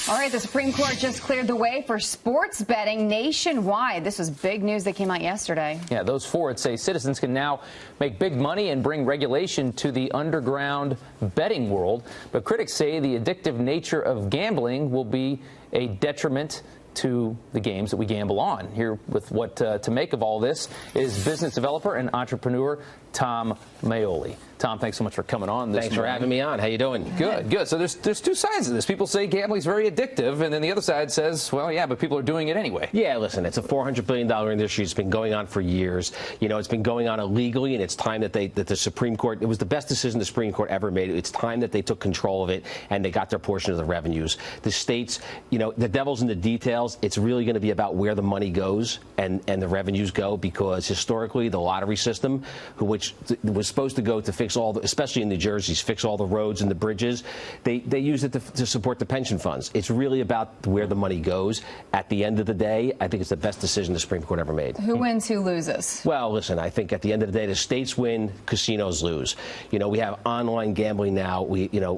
All right, the Supreme Court just cleared the way for sports betting nationwide. This was big news that came out yesterday. Yeah, those for it say citizens can now make big money and bring regulation to the underground betting world. But critics say the addictive nature of gambling will be a detriment to the games that we gamble on. Here with what to make of all this is business developer and entrepreneur Tom Maoli. Tom, thanks so much for coming on this morning. Thanks for having me on. How you doing? Good, good. So there's two sides of this. People say gambling's very addictive, and then the other side says, well, yeah, but people are doing it anyway. Yeah, listen, it's a $400 billion industry. It's been going on for years. You know, it's been going on illegally, and it's time that the Supreme Court, it was the best decision the Supreme Court ever made. It's time that they took control of it, and they got their portion of the revenues. The states, you know, the devil's in the details. It's really going to be about where the money goes and the revenues go, because historically the lottery system, which was supposed to go to fix all the, especially in New Jersey, fix all the roads and the bridges, they use it to support the pension funds. It's really about where the money goes. At the end of the day, I think it's the best decision the Supreme Court ever made. Who wins, who loses? Well, listen, I think at the end of the day, the states win, casinos lose. You know, we have online gambling now.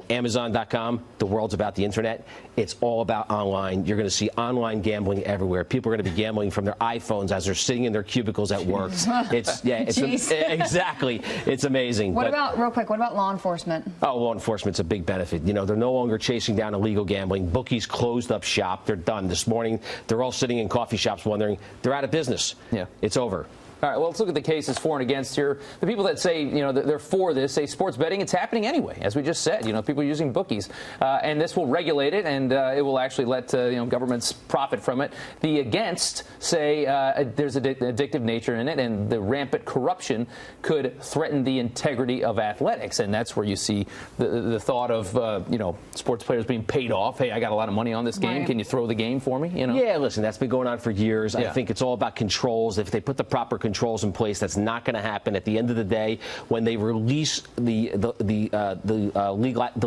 Amazon.com, the world's about the internet. It's all about online. You're going to see online gambling everywhere. People are going to be gambling from their iPhones as they're sitting in their cubicles at work. Exactly. It's amazing. What about, real quick, what about law enforcement? Oh, law enforcement's a big benefit. You know, they're no longer chasing down illegal gambling. Bookies closed up shop. They're done. This morning, they're all sitting in coffee shops wondering, they're out of business. Yeah. It's over. All right, well, let's look at the cases for and against here. The people that say, you know, they're for this, say sports betting, it's happening anyway, as we just said. You know, people are using bookies. And this will regulate it, and it will actually let, you know, governments profit from it. The against say there's an addictive nature in it, and the rampant corruption could threaten the integrity of athletics. And that's where you see the thought of, you know, sports players being paid off. Hey, I got a lot of money on this game. Right. Can you throw the game for me? You know? Yeah, listen, that's been going on for years. Yeah. I think it's all about controls. If they put the proper controls in place, that's not going to happen. At the end of the day, when they release the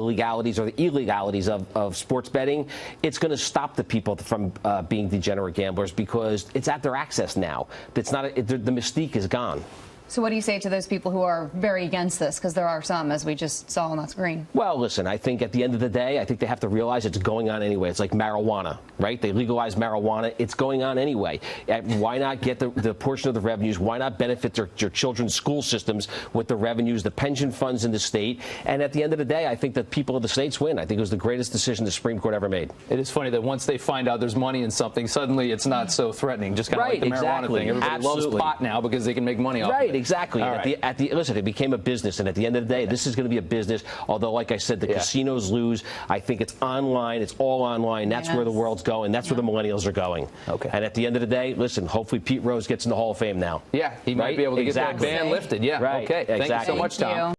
legalities or the illegalities of sports betting, it's going to stop the people from being degenerate gamblers, because it's at their access now. It's not the mystique is gone. So what do you say to those people who are very against this? Because there are some, as we just saw on the screen. Well, listen, I think at the end of the day, I think they have to realize it's going on anyway. It's like marijuana, right? They legalize marijuana. It's going on anyway. Why not get the portion of the revenues? Why not benefit your children's school systems with the revenues, the pension funds in the state? And at the end of the day, I think that people of the states win. I think it was the greatest decision the Supreme Court ever made. It is funny that once they find out there's money in something, suddenly it's not so threatening. Just kind of like the marijuana thing. Everybody loves pot now because they can make money off of it. Exactly. Listen, it became a business, and at the end of the day, this is going to be a business. Although, like I said, the casinos lose. I think it's online. It's all online. That's where the world's going. That's where the millennials are going. Okay. And at the end of the day, listen, hopefully Pete Rose gets in the Hall of Fame now. Yeah, he might be able to get that ban lifted. Yeah. Right. Okay. Thank you so much, Tom.